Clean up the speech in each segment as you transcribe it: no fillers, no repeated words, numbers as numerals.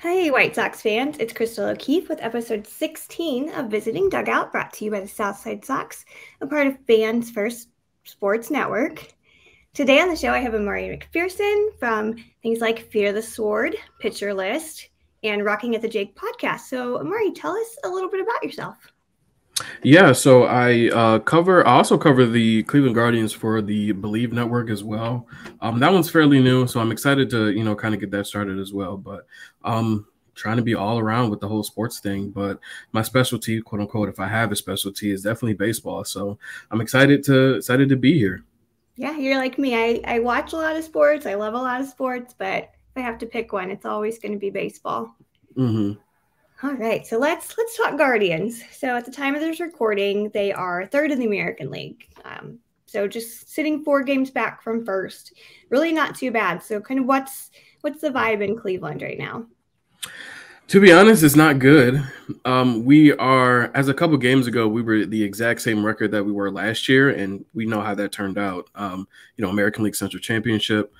Hey, White Sox fans, it's Crystal O'Keefe with episode 16 of Visiting Dugout, brought to you by the Southside Sox, a part of Fans First Sports Network. Today on the show, I have Imari McPherson from things like Fear the Sword, Pitcher List, and Rocking at the Jake podcast. So, Imari, tell us a little bit about yourself. Yeah, so I also cover the Cleveland Guardians for the Believe Network as well. That one's fairly new, so I'm excited to kind of get that started as well. But trying to be all around with the whole sports thing. But my specialty, quote unquote, if I have a specialty, is definitely baseball. So I'm excited to be here. Yeah, you're like me. I watch a lot of sports. I love a lot of sports, but if I have to pick one, it's always going to be baseball. Mm-hmm. All right, so let's talk Guardians. So at the time of this recording, they are third in the American League. So just sitting 4 games back from first, really not too bad. So kind of what's the vibe in Cleveland right now? To be honest, it's not good. We are, as a couple games ago, we were the exact same record that we were last year, and we know how that turned out. American League Central Championship.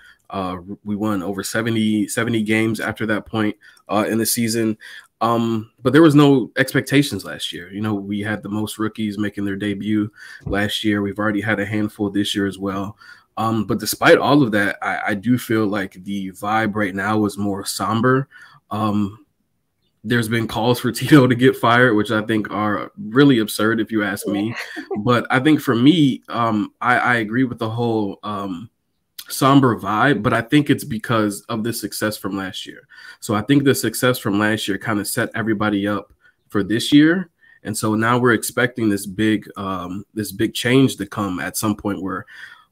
We won over 70 games after that point in the season. But there was no expectations last year. We had the most rookies making their debut last year. We've already had a handful this year as well. But despite all of that, I do feel like the vibe right now is more somber. There's been calls for Tito to get fired, which I think are really absurd if you ask me. But I think for me, I agree with the whole somber vibe, but I think it's because of the success from last year. So I think the success from last year kind of set everybody up for this year. And so now we're expecting this big change to come at some point where,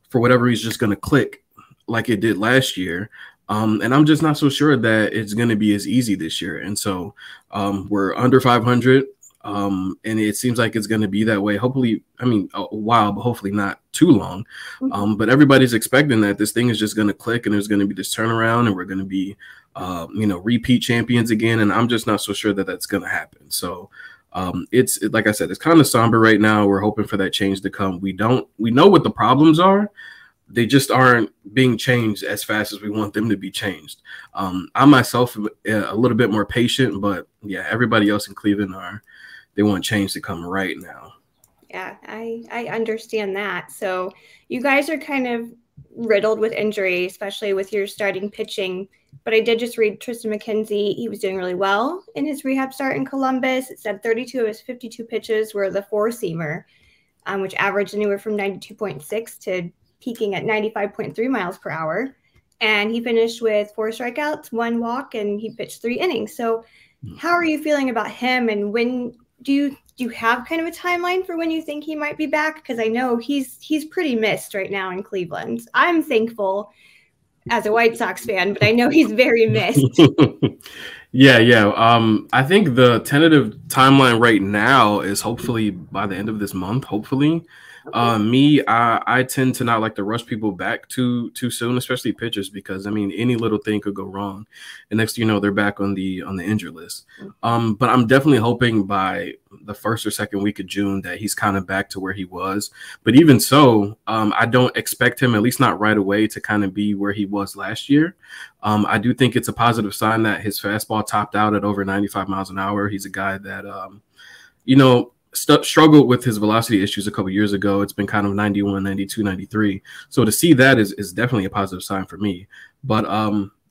for whatever reason, it's just going to click like it did last year. And I'm just not so sure that it's going to be as easy this year. And so we're under 500. And it seems like it's going to be that way. Hopefully, a while, but hopefully not too long. But everybody's expecting that this thing is just going to click and there's going to be this turnaround and we're going to be, repeat champions again. And I'm just not so sure that that's going to happen. So it's like I said, it's kind of somber right now. We're hoping for that change to come. We know what the problems are. They just aren't being changed as fast as we want them to be changed. I myself am a little bit more patient, but yeah, everybody else in Cleveland they want change to come right now. Yeah, I understand that. So you guys are kind of riddled with injury, especially with your starting pitching. But I did just read Triston McKenzie. He was doing really well in his rehab start in Columbus. It said 32 of his 52 pitches were the four-seamer, which averaged anywhere from 92.6 to peaking at 95.3 miles per hour. And he finished with 4 strikeouts, 1 walk, and he pitched 3 innings. So how are you feeling about him? And when do you have kind of a timeline for when you think he might be back? Because I know he's pretty missed right now in Cleveland. I'm thankful as a White Sox fan, but I know he's very missed. Yeah. I think the tentative timeline right now is hopefully by the end of this month, hopefully. I tend to not like to rush people back too soon, especially pitchers, because any little thing could go wrong, and next thing you know, they're back on the injured list. But I'm definitely hoping by the first or second week of June that he's kind of back to where he was. But even so, I don't expect him, at least not right away, to kind of be where he was last year. I do think it's a positive sign that his fastball topped out at over 95 miles an hour. He's a guy that struggled with his velocity issues a couple years ago. It's been kind of 91, 92, 93. So to see that is definitely a positive sign for me. But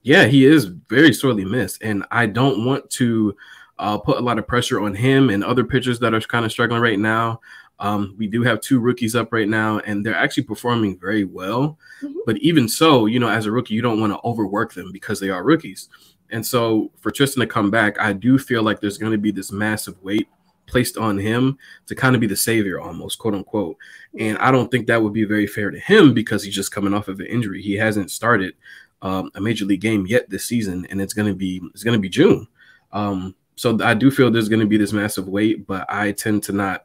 yeah, he is very sorely missed. And I don't want to put a lot of pressure on him and other pitchers that are kind of struggling right now. We do have 2 rookies up right now, and they're actually performing very well. But even so, as a rookie, you don't want to overwork them because they are rookies. And so for Triston to come back, I do feel like there's going to be this massive weight placed on him to kind of be the savior, almost, quote unquote. And I don't think that would be very fair to him because he's just coming off of an injury. He hasn't started a major league game yet this season, and it's going to be June. So I do feel there's going to be this massive weight, but I tend to not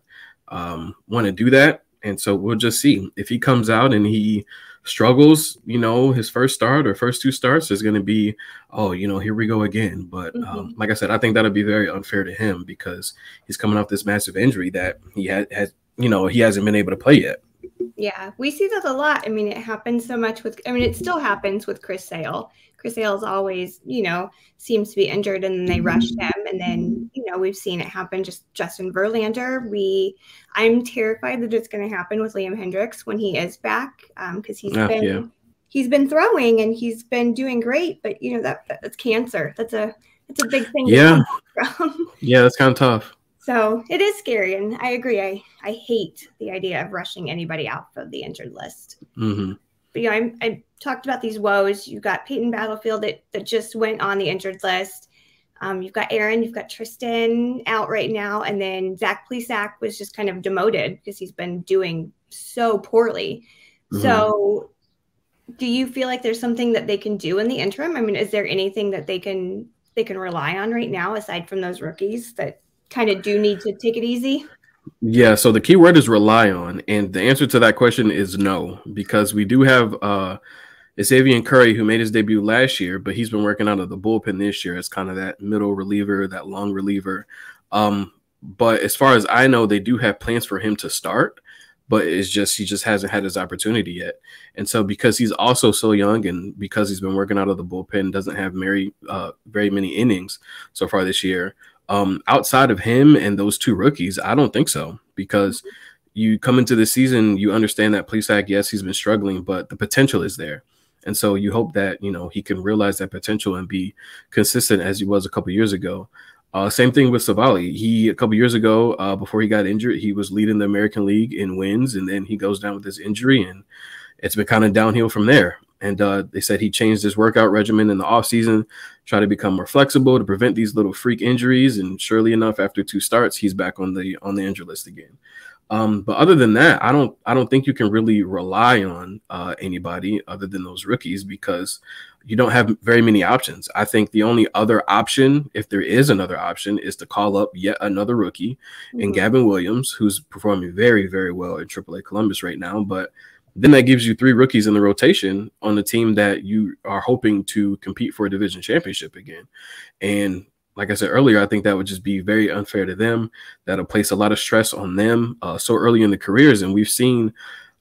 want to do that. And so we'll just see if he comes out and he struggles, his first start or first 2 starts is going to be, here we go again. But like I said, I think that'll be very unfair to him because he's coming off this massive injury that he hasn't been able to play yet. Yeah, we see that a lot. I mean, it happens so much it still happens with Chris Sale. Chris Sale's always, seems to be injured and then they rush him. And then, we've seen it happen just Justin Verlander. I'm terrified that it's going to happen with Liam Hendricks when he is back, because he's been throwing and he's been doing great, but that's cancer. That's a big thing. Yeah. Yeah, that's kind of tough. So it is scary, and I agree. I hate the idea of rushing anybody out of the injured list. Mm-hmm. But I talked about these woes. You got Peyton Battlefield that just went on the injured list. You've got Aaron, you've got Triston out right now, and then Zach Plesac was just kind of demoted because he's been doing so poorly. Mm-hmm. So, do you feel like there's something that they can do in the interim? I mean, is there anything that they can rely on right now aside from those rookies that kind of do need to take it easy? Yeah, so the key word is rely on, and the answer to that question is no, because we do have Xavier Curry, who made his debut last year, but he's been working out of the bullpen this year as kind of that middle reliever, that long reliever. But as far as I know, they do have plans for him to start, but he just hasn't had his opportunity yet. And so because he's also so young and because he's been working out of the bullpen, doesn't have very many innings so far this year, outside of him and those two rookies, I don't think so, because you come into the season, you understand that Plesac, yes, he's been struggling, but the potential is there. And so you hope that, he can realize that potential and be consistent as he was a couple years ago. Same thing with Savali. A couple years ago, before he got injured, he was leading the American League in wins, and then he goes down with this injury, and it's been kind of downhill from there. And they said he changed his workout regimen in the offseason, try to become more flexible to prevent these little freak injuries. And surely enough, after 2 starts, he's back on the injured list again. But other than that, I don't think you can really rely on anybody other than those rookies, because you don't have very many options. I think the only other option, if there is another option, is to call up yet another rookie in Gavin Williams, who's performing very, very well at AAA Columbus right now. But then that gives you 3 rookies in the rotation on the team that you are hoping to compete for a division championship again. And like I said earlier, I think that would just be very unfair to them. That'll place a lot of stress on them so early in the careers. And we've seen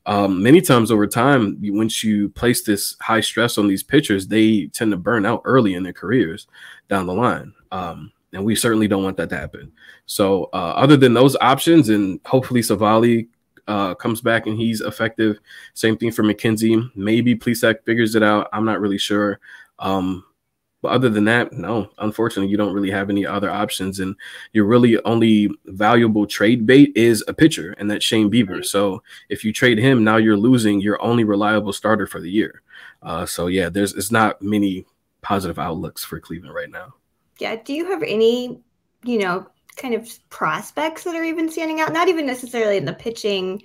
many times over time, once you place this high stress on these pitchers, they tend to burn out early in their careers down the line. And we certainly don't want that to happen. So other than those options, and hopefully Savali comes back and he's effective. Same thing for McKenzie. Maybe Plesac figures it out. I'm not really sure. But other than that, no, unfortunately, you don't really have any other options. And your really only valuable trade bait is a pitcher, and that's Shane Bieber. So if you trade him, now you're losing your only reliable starter for the year. So, yeah, it's not many positive outlooks for Cleveland right now. Yeah. Do you have any, kind of prospects that are even standing out? Not even necessarily in the pitching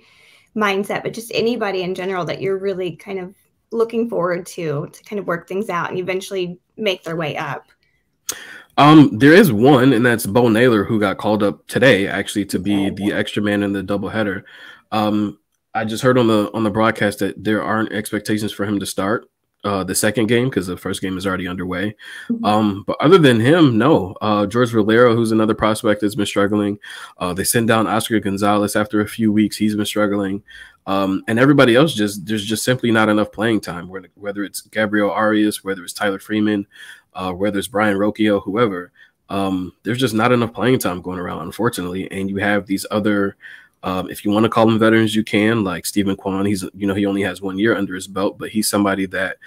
mindset, but just anybody in general that you're really kind of looking forward to kind of work things out and eventually make their way up? There is one, and that's Bo Naylor, who got called up today, actually, to be the extra man in the doubleheader. I just heard on the broadcast that there aren't expectations for him to start the second game because the first game is already underway. But other than him, no. George Valero, who's another prospect that's been struggling. They sent down Oscar Gonzalez after a few weeks. He's been struggling. And everybody else, there's just simply not enough playing time, whether it's Gabriel Arias, whether it's Tyler Freeman, whether it's Brian Rocchio, whoever. There's just not enough playing time going around, unfortunately. And you have these other, if you want to call them veterans, you can, like Stephen Kwan. He only has 1 year under his belt, but he's somebody that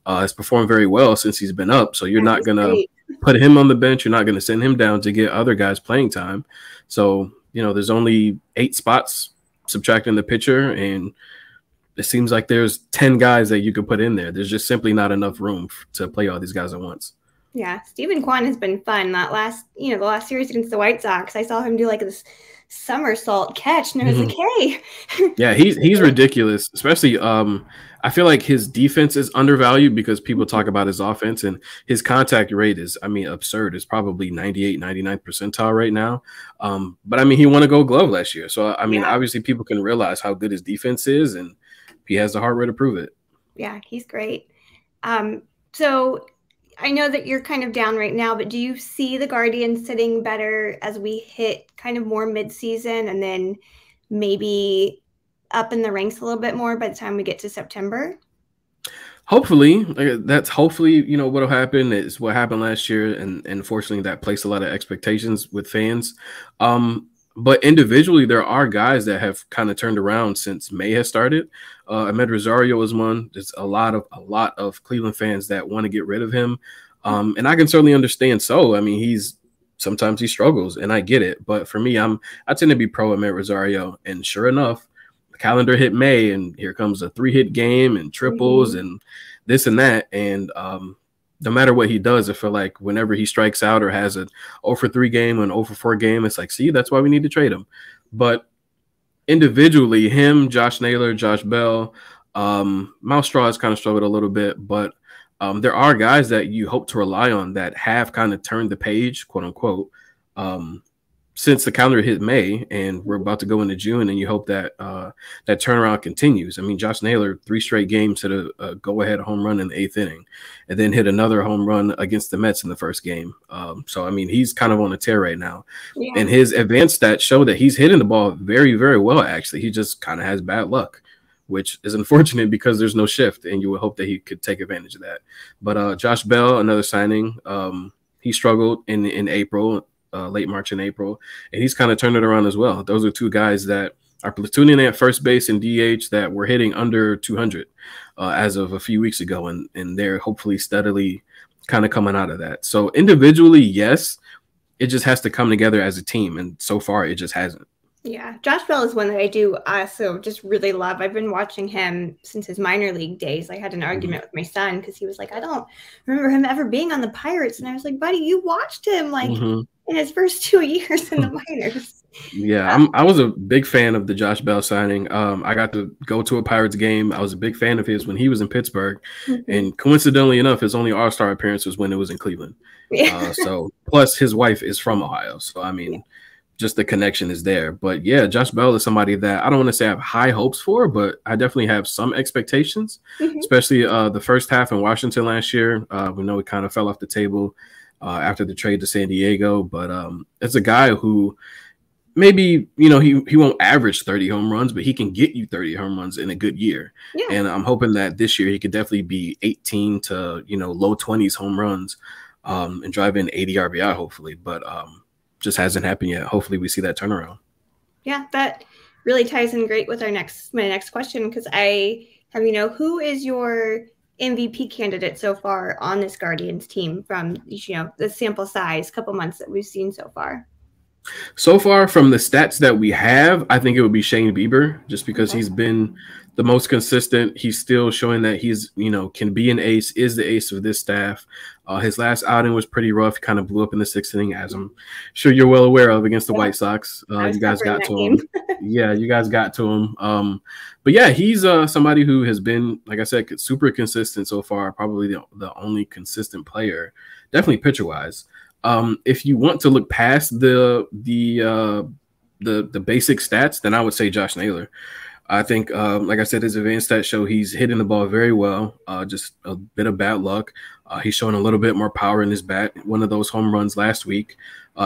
has performed very well since he's been up. So you're not going to put him on the bench. You're not going to send him down to get other guys playing time. So, there's only 8 spots subtracting the pitcher, and it seems like there's 10 guys that you could put in there. There's just simply not enough room to play all these guys at once. Yeah, Stephen Kwan has been fun. That the last series against the White Sox, I saw him do like this somersault catch, and I was like, hey. Yeah, he's ridiculous. Especially, I feel like his defense is undervalued because people talk about his offense, and his contact rate is, absurd. It's probably 98, 99th percentile right now. But he won a Gold Glove last year. So, obviously people can realize how good his defense is, and he has the hardware to prove it. Yeah, he's great. So I know that you're kind of down right now, but do you see the Guardians sitting better as we hit kind of more mid-season, and then maybe up in the ranks a little bit more by the time we get to September? Hopefully, that's hopefully, what'll happen is what happened last year, and unfortunately that placed a lot of expectations with fans. But individually, there are guys that have kind of turned around since May has started. Ahmed Rosario is one. There's a lot of Cleveland fans that want to get rid of him, and I can certainly understand. So, I mean, sometimes he struggles, and I get it. But for me, I tend to be pro Ahmed Rosario, and sure enough, the calendar hit May, and here comes a 3-hit game and triples and this and that. And no matter what he does, I feel like whenever he strikes out or has an 0-for-3 game or an 0-for-4 game, it's like, see, that's why we need to trade him. But individually, him, Josh Naylor, Josh Bell, Miles Straw has kind of struggled a little bit, but there are guys that you hope to rely on that have kind of turned the page, quote unquote, since the calendar hit May, and we're about to go into June, and you hope that that turnaround continues. I mean, Josh Naylor, 3 straight games, hit a go-ahead home run in the 8th inning, and then hit another home run against the Mets in the first game. So, I mean, he's kind of on a tear right now. Yeah. And his advanced stats show that he's hitting the ball very, very well, actually. He just kind of has bad luck, which is unfortunate because there's no shift, and you would hope that he could take advantage of that. But Josh Bell, another signing, he struggled in April, late March and April, and he's kind of turned it around as well. Those are 2 guys that are platooning at first base and DH that were hitting under 200 as of a few weeks ago, and they're hopefully steadily kind of coming out of that. So individually, yes, it just has to come together as a team, and so far it just hasn't. Yeah, Josh Bell is one that I do also just really love. I've been watching him since his minor league days. I had an argument with my son because he was like, I don't remember him ever being on the Pirates. And I was like, buddy, you watched him like in his first 2 years in the minors. Yeah, I was a big fan of the Josh Bell signing. I got to go to a Pirates game. I was a big fan of his when he was in Pittsburgh. And coincidentally enough, his only All-Star appearance was when it was in Cleveland. So plus his wife is from Ohio. So, I mean, just the connection is there. But yeah, Josh Bell is somebody that I don't want to say I have high hopes for, but I definitely have some expectations, especially the first half in Washington last year. We know he kind of fell off the table after the trade to San Diego, but it's a guy who maybe, he won't average 30 home runs, but he can get you 30 home runs in a good year. Yeah. And I'm hoping that this year he could definitely be 18 to, low 20s home runs and drive in 80 RBI, hopefully. But just hasn't happened yet. Hopefully we see that turnaround. Yeah, that really ties in great with my next question, because I have, who is your MVP candidate so far on this Guardians team from, the sample size, couple months that we've seen so far? So far, from the stats that we have, I think it would be Shane Bieber, just because he's been the most consistent. He's still showing that he's, can be an ace, is the ace of this staff. His last outing was pretty rough. He kind of blew up in the 6th inning, as I'm sure you're well aware of, against the White Sox. You guys got to him. Yeah, you guys got to him. But yeah, he's somebody who has been, like I said, super consistent so far. Probably the only consistent player, definitely pitcher-wise. If you want to look past the basic stats, then I would say Josh Naylor. I think, like I said, his advanced stats show he's hitting the ball very well. Just a bit of bad luck. He's showing a little bit more power in his bat. One of those home runs last week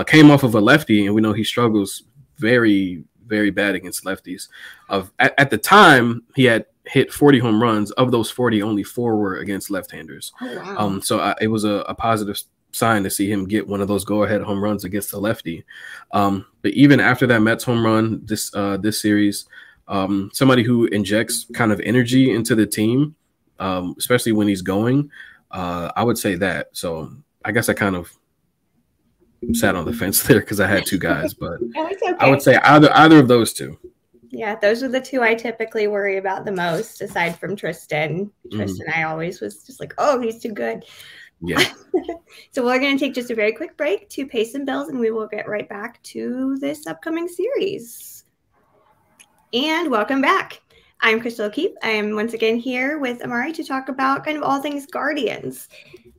came off of a lefty, and we know he struggles very, very bad against lefties. At the time, he had hit 40 home runs. Of those 40, only 4 were against left-handers. Oh, wow. So it was a positive sign to see him get one of those go-ahead home runs against the lefty. But even after that Mets home run this series, somebody who injects kind of energy into the team, especially when he's going, I would say that. So I guess I kind of sat on the fence there because I had 2 guys, but okay. I would say either of those 2. Yeah, those are the 2 I typically worry about the most, aside from Triston. Triston, I always was just like, oh, he's too good. Yeah. So we're going to take just a very quick break to pay some bills, and we will get right back to this upcoming series. And welcome back. I'm Crystal O'Keefe. I am once again here with Imari to talk about kind of all things Guardians.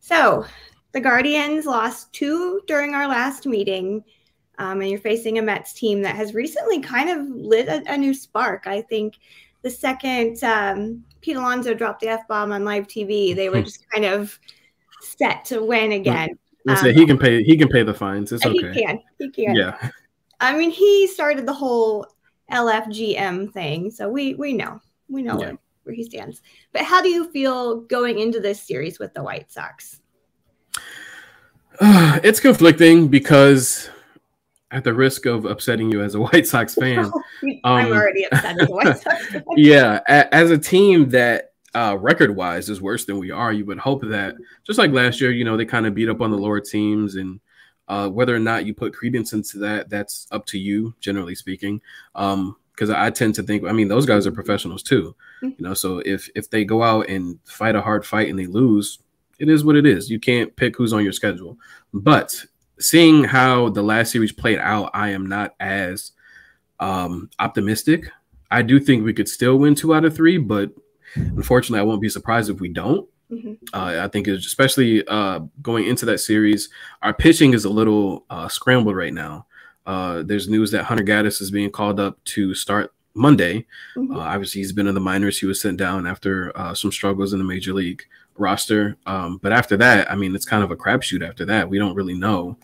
So the Guardians lost 2 during our last meeting, and you're facing a Mets team that has recently kind of lit a new spark. I think the second Pete Alonso dropped the F-bomb on live TV, they were just kind of set to win again. He can pay the fines. It's okay. He can. Yeah. I mean, he started the whole LFGM thing. So we know Yeah. where he stands. But how do you feel going into this series with the White Sox? It's conflicting because, at the risk of upsetting you as a White Sox fan, I'm already upset as a White Sox fan. Yeah, as a team that record-wise is worse than we are, you would hope that, just like last year, they kind of beat up on the lower teams, and whether or not you put credence into that, that's up to you, generally speaking. Because I tend to think, those guys are professionals too, so if they go out and fight a hard fight and they lose, it is what it is. You can't pick who's on your schedule. But seeing how the last series played out, I am not as optimistic. I do think we could still win 2 out of 3, but unfortunately, I won't be surprised if we don't. I think it's especially going into that series, our pitching is a little scrambled right now. There's news that Hunter Gaddis is being called up to start Monday. Obviously, he's been in the minors. He was sent down after some struggles in the major league roster. But after that, it's kind of a crapshoot after that. We don't really know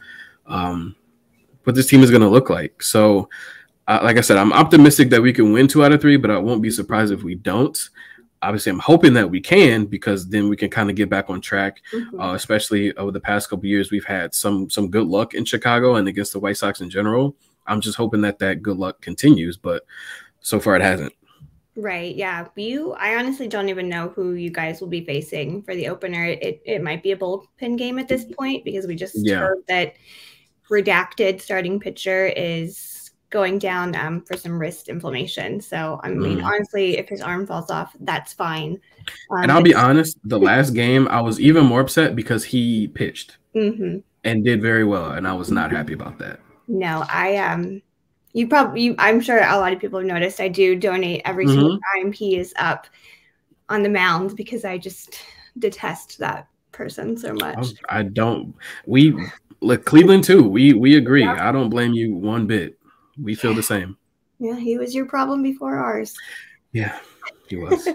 what this team is going to look like. So, like I said, I'm optimistic that we can win 2 out of 3, but I won't be surprised if we don't. Obviously, I'm hoping that we can, because then we can kind of get back on track, especially over the past couple of years. We've had some good luck in Chicago and against the White Sox in general. I'm just hoping that good luck continues, but so far it hasn't. Right. Yeah. I honestly don't even know who you guys will be facing for the opener. It might be a bullpen game at this point, because we just heard that redacted starting pitcher is going down for some wrist inflammation. So, honestly, if his arm falls off, that's fine. And I'll be honest, the last game, I was even more upset because he pitched and did very well, and I was not happy about that. No, I'm sure a lot of people have noticed, I do donate every single time he is up on the mound, because I just detest that person so much. I don't. Cleveland too. We agree. I don't blame you one bit. We feel the same. Yeah, he was your problem before ours. Yeah, he was.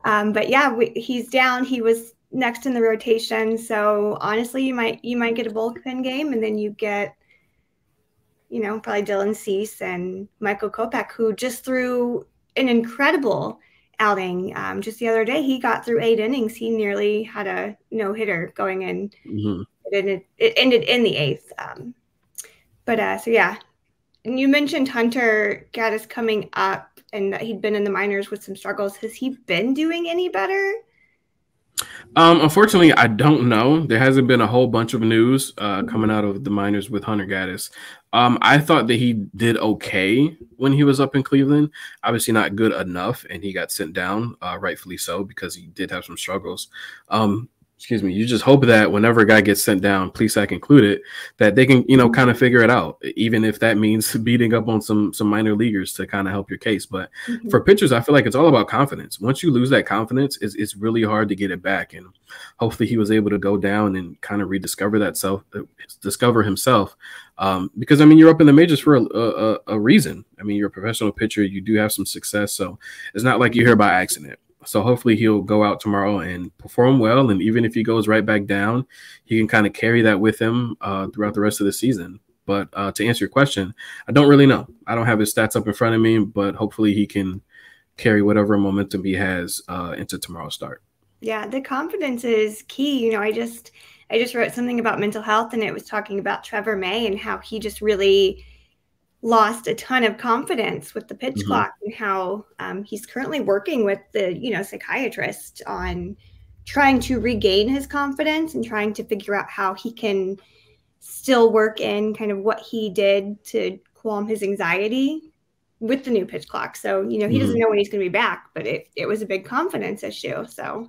But yeah, he's down. He was next in the rotation. So honestly, you might get a bullpen game, and then you get, probably Dylan Cease and Michael Kopech, who just threw an incredible outing. Just the other day, he got through 8 innings. He nearly had a no-hitter going in. It ended in the 8th. So yeah. And you mentioned Hunter Gaddis coming up, and that he'd been in the minors with some struggles. Has he been doing any better? Unfortunately, I don't know. There hasn't been a whole bunch of news coming out of the minors with Hunter Gaddis. I thought that he did okay when he was up in Cleveland. Obviously not good enough, and he got sent down, rightfully so, because he did have some struggles. You just hope that whenever a guy gets sent down, Plesac included, that they can, kind of figure it out, even if that means beating up on some minor leaguers to kind of help your case. But for pitchers, I feel like it's all about confidence. Once you lose that confidence, it's really hard to get it back. And hopefully he was able to go down and kind of discover himself. Because, you're up in the majors for a reason. You're a professional pitcher. You do have some success. So it's not like you're here by accident. So hopefully he'll go out tomorrow and perform well. And even if he goes right back down, he can kind of carry that with him throughout the rest of the season. But to answer your question, I don't really know. I don't have his stats up in front of me, but hopefully he can carry whatever momentum he has into tomorrow's start. Yeah, the confidence is key. I just wrote something about mental health, and it was talking about Trevor May and how he just really lost a ton of confidence with the pitch clock, and how he's currently working with the psychiatrist on trying to regain his confidence and trying to figure out how he can still work in kind of what he did to calm his anxiety with the new pitch clock. So he doesn't know when he's going to be back, but it was a big confidence issue. So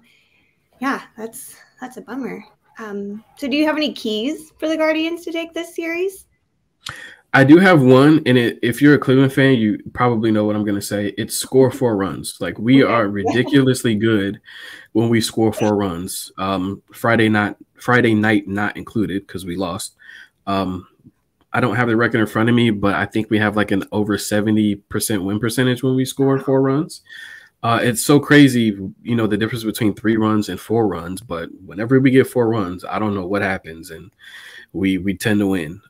yeah, that's a bummer. So do you have any keys for the Guardians to take this series? I do have one, and if you're a Cleveland fan, you probably know what I'm going to say. It's score 4 runs. Like, we are ridiculously good when we score 4 runs. Friday night not included, because we lost. I don't have the record in front of me, but I think we have like an over 70% win percentage when we score 4 runs. It's so crazy, the difference between 3 runs and 4 runs. But whenever we get 4 runs, I don't know what happens, and we tend to win.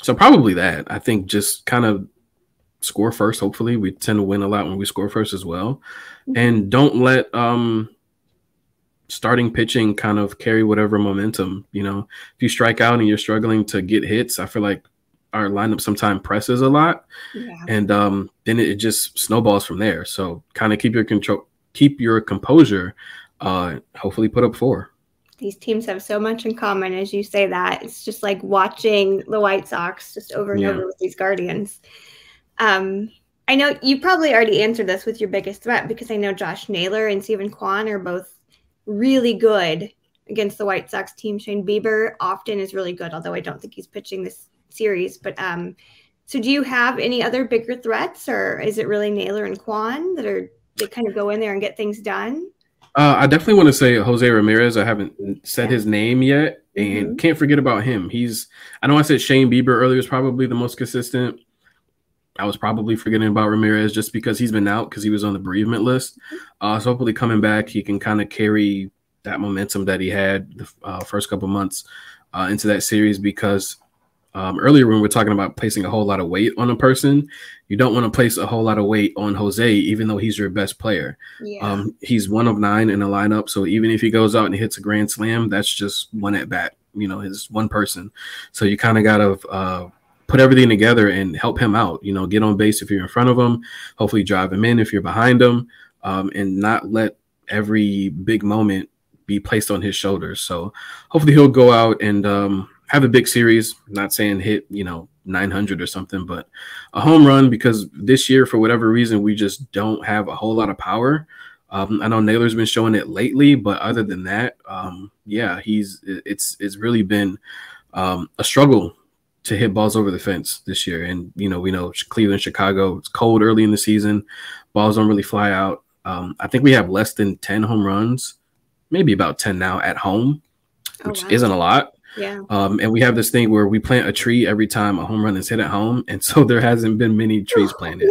So probably that. I think just kind of score first. Hopefully, we tend to win a lot when we score first as well, and don't let starting pitching kind of carry whatever momentum. You know, if you strike out and you're struggling to get hits, I feel like our lineup sometimes presses a lot, and then it just snowballs from there. So kind of keep your composure. Hopefully, put up 4. These teams have so much in common, as you say that. It's just like watching the White Sox just over and over with these Guardians. I know you probably already answered this with your biggest threat, because I know Josh Naylor and Steven Kwan are both really good against the White Sox team. Shane Bieber often is really good, although I don't think he's pitching this series. But so do you have any other bigger threats, or is it really Naylor and Kwan that kind of go in there and get things done? I definitely want to say José Ramírez. I haven't said his name yet, and can't forget about him. I know I said Shane Bieber earlier is probably the most consistent. I was probably forgetting about Ramírez just because he's been out, because he was on the bereavement list. So hopefully coming back, he can kind of carry that momentum that he had the first couple months into that series, because earlier when we were talking about placing a whole lot of weight on a person, you don't want to place a whole lot of weight on Jose, even though he's your best player. He's 1 of 9 in the lineup. So even if he goes out and hits a grand slam, that's just 1 at bat, you know, his 1 person. So you kind of got to put everything together and help him out, you know, get on base if you're in front of him, hopefully drive him in if you're behind him, and not let every big moment be placed on his shoulders. So hopefully he'll go out and have a big series. I'm not saying hit, you know, 900 or something, but a home run, because this year, for whatever reason, we just don't have a whole lot of power. I know Naylor's been showing it lately, but other than that, it's really been a struggle to hit balls over the fence this year. And, you know, we know Cleveland, Chicago, it's cold early in the season. Balls don't really fly out. I think we have less than 10 home runs, maybe about 10 now at home, which isn't a lot. And we have this thing where we plant a tree every time a home run is hit at home. And so there hasn't been many trees planted.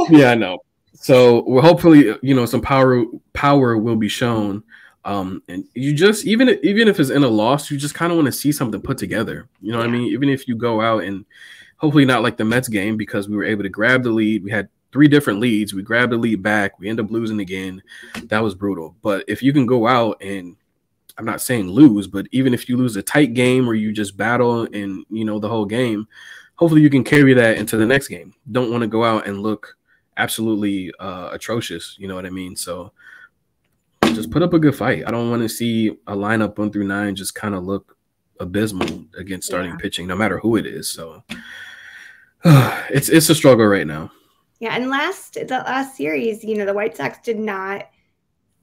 Yeah, I know. So we're hopefully, you know, some power will be shown. And you just, even if it's in a loss, you just kind of want to see something put together. You know what I mean? Even if you go out and hopefully not like the Mets game, because we were able to grab the lead. We had 3 different leads. We grabbed the lead back. We end up losing again. That was brutal. But if you can go out and, I'm not saying lose, but even if you lose a tight game where you just battle and, you know, the whole game, hopefully you can carry that into the next game. Don't want to go out and look absolutely atrocious. You know what I mean? So just put up a good fight. I don't want to see a lineup 1 through 9 just kind of look abysmal against starting pitching, no matter who it is. So it's a struggle right now. Yeah, and the last series, you know, the White Sox did not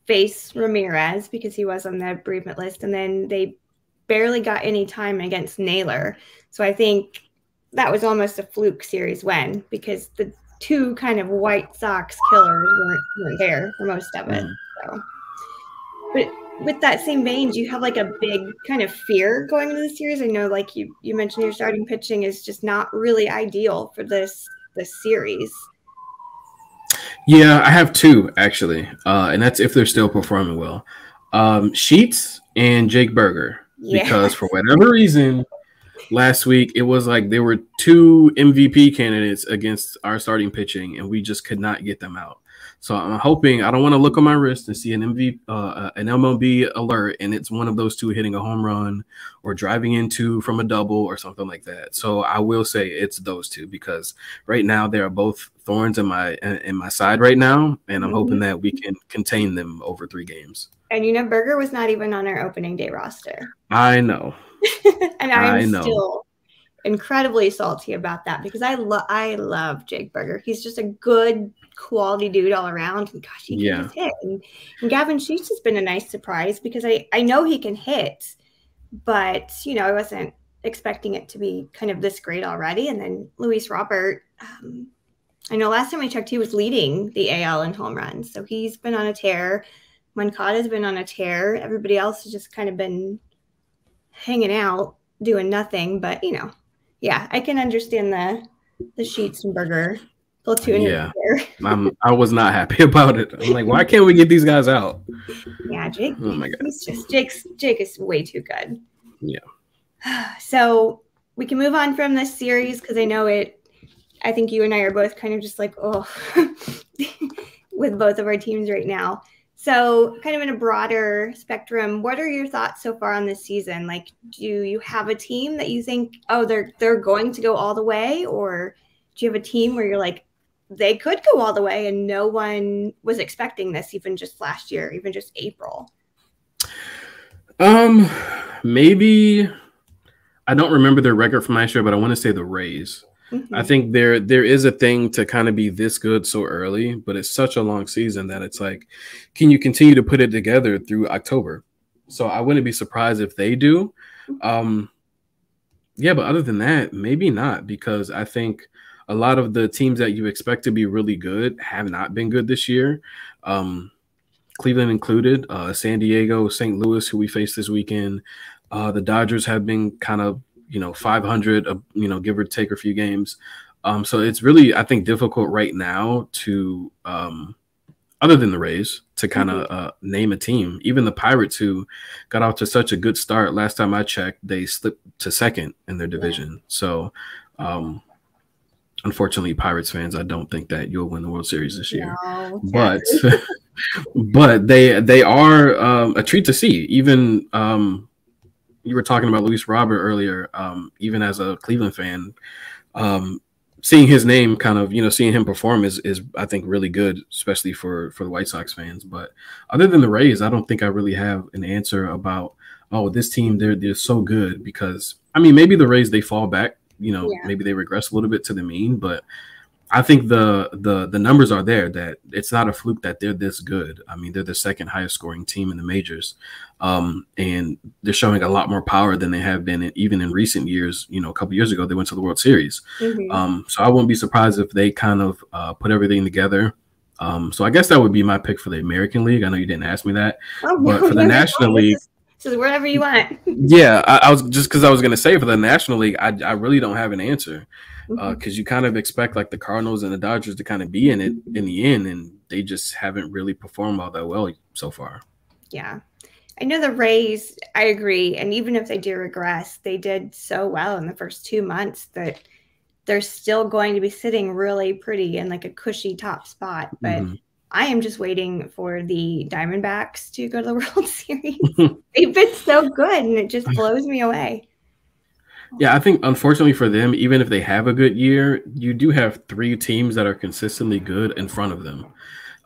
face Ramírez because he was on the bereavement list, and then they barely got any time against Naylor. So I think that was almost a fluke series win, because the 2 kind of White Sox killers weren't there for most of it. So, but with that same vein, do you have like a big kind of fear going into the series? I know, like you mentioned, your starting pitching is just not really ideal for this series. Yeah, I have 2 actually, and that's if they're still performing well. Sheets and Jake Berger, because for whatever reason, last week it was like there were 2 MVP candidates against our starting pitching, and we just could not get them out. So I'm hoping, I don't want to look on my wrist and see an MLB alert, and it's one of those 2 hitting a home run or driving into from a double or something like that. So I will say it's those 2, because right now they are both thorns in my side right now, and I'm hoping that we can contain them over 3 games. And you know, Berger was not even on our opening day roster. I know. And I'm still incredibly salty about that, because I love Jake Berger. He's just a good quality dude all around, and gosh, he can just hit. And Gavin Sheets has been a nice surprise, because I know he can hit, but you know, I wasn't expecting it to be kind of this great already. And then Luis Robert, I know last time I checked, he was leading the AL in home runs, so he's been on a tear. Moncada's been on a tear. Everybody else has just kind of been hanging out, doing nothing. But you know, yeah, I can understand the Sheets and Berger platoon. Yeah, I was not happy about it. I'm like, why can't we get these guys out? Yeah, Jake. Oh my God, Jake is way too good. Yeah. So we can move on from this series, because I know I think you and I are both kind of just like, oh, with both of our teams right now. So kind of in a broader spectrum, what are your thoughts so far on this season? Like, do you have a team that you think, oh, they're going to go all the way? Or do you have a team where you're like, they could go all the way and no one was expecting this even just last year, even just April? Maybe I don't remember their record from last year, but I want to say the Rays. Mm-hmm. I think there is a thing to kind of be this good so early, but it's such a long season that it's like, can you continue to put it together through October? So I wouldn't be surprised if they do. Yeah, but other than that, maybe not, because I think a lot of the teams that you expect to be really good have not been good this year. Cleveland included, San Diego, St. Louis, who we faced this weekend. The Dodgers have been kind of, 500, give or take a few games. So it's really, I think, difficult right now to, other than the Rays, to kind of name a team. Even the Pirates, who got off to such a good start. Last time I checked, they slipped to second in their division. Yeah. So, unfortunately, Pirates fans, I don't think that you'll win the World Series this year. No, but they are a treat to see. Even you were talking about Luis Robert earlier. Even as a Cleveland fan, seeing his name kind of, seeing him perform is I think really good, especially for the White Sox fans. But other than the Rays, I don't think I really have an answer about, oh, this team, they're so good, because I mean, maybe the Rays, they fall back, maybe they regress a little bit to the mean, but I think the numbers are there that it's not a fluke that they're this good. I mean, they're the second highest scoring team in the majors. And they're showing a lot more power than they have been even in recent years. A couple years ago, they went to the World Series. Mm-hmm. So I won't be surprised if they kind of put everything together. So I guess that would be my pick for the American League. I know you didn't ask me that, but for the National League, so wherever you want. Yeah, I was just because I was going to say for the National League, I really don't have an answer, because you kind of expect like the Cardinals and the Dodgers to kind of be in it in the end, and they just haven't really performed all that well so far. Yeah, I know the Rays, I agree, and even if they do regress, they did so well in the first 2 months that they're still going to be sitting really pretty in like a cushy top spot, but. I am just waiting for the Diamondbacks to go to the World Series. They've been so good, and it just blows me away. Yeah, I think unfortunately for them, even if they have a good year, you do have 3 teams that are consistently good in front of them.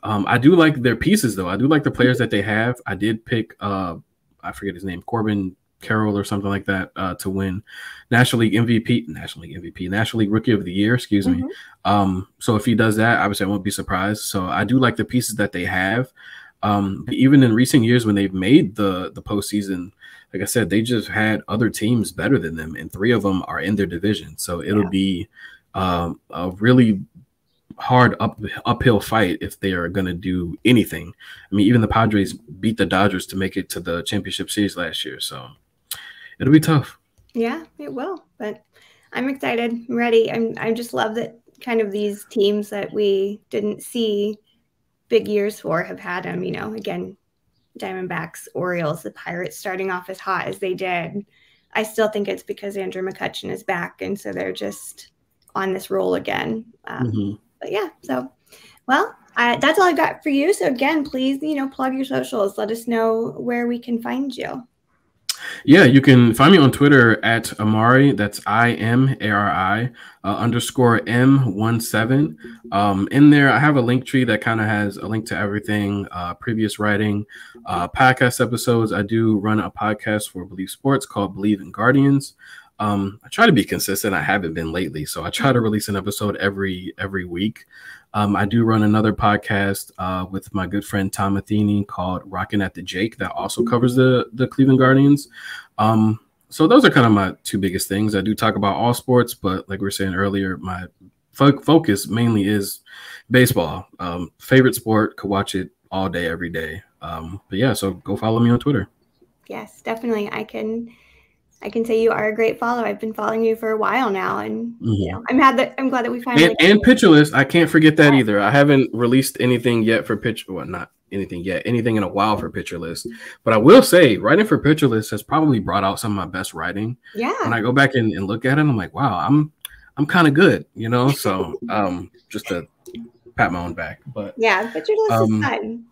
I do like their pieces, though. I do like the players that they have. I did pick, I forget his name, Corbin Carroll or something like that, to win National League Rookie of the Year, excuse me. So if he does that, obviously I won't be surprised. So I do like the pieces that they have. Even in recent years when they've made the postseason, like I said, they just had other teams better than them, and 3 of them are in their division. So it'll be a really hard uphill fight if they are going to do anything. I mean, even the Padres beat the Dodgers to make it to the championship series last year. So it'll be tough. Yeah, it will. But I'm excited. I'm ready. I just love that kind of these teams that we didn't see big years for have had them, again, Diamondbacks, Orioles, the Pirates starting off as hot as they did. I still think it's because Andrew McCutchen is back. And so they're just on this roll again. But yeah, so, well, that's all I got for you. So again, please, plug your socials. Let us know where we can find you. Yeah, you can find me on Twitter at Imari. That's IMARI _M17. In there, I have a link tree that kind of has a link to everything, previous writing, podcast episodes. I do run a podcast for Believe Sports called Believe in Guardians. I try to be consistent. I haven't been lately, so I try to release an episode every week. I do run another podcast with my good friend Tom Matheny called Rockin' at the Jake that also covers the Cleveland Guardians. So those are kind of my 2 biggest things. I do talk about all sports, but like we were saying earlier, my focus mainly is baseball. Favorite sport, could watch it all day, every day. But yeah, so go follow me on Twitter. Yes, definitely. I can say you are a great follow. I've been following you for a while now, and I'm glad that we finally and Pitcher List. I can't forget that either. I haven't released anything yet for Pitcher. Well, not anything yet. Anything in a while for Pitcher List. But I will say, writing for Pitcher List has probably brought out some of my best writing. Yeah. When I go back and look at it, I'm like, wow, I'm kind of good, you know. So just to pat my own back. But yeah, Butcher List is fun.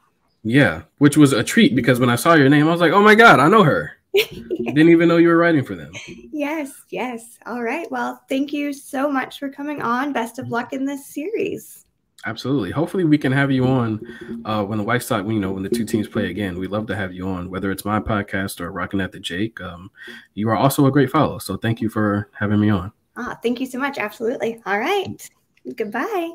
Yeah, which was a treat because when I saw your name, I was like, oh my God, I know her. Didn't even know you were writing for them. Yes, yes. All right. Well, thank you so much for coming on. Best of luck in this series. Absolutely. Hopefully we can have you on when the White Sox, when the two teams play again. We'd love to have you on, whether it's my podcast or Rocking at the Jake. You are also a great follow. So thank you for having me on. Thank you so much. Absolutely. All right. Goodbye.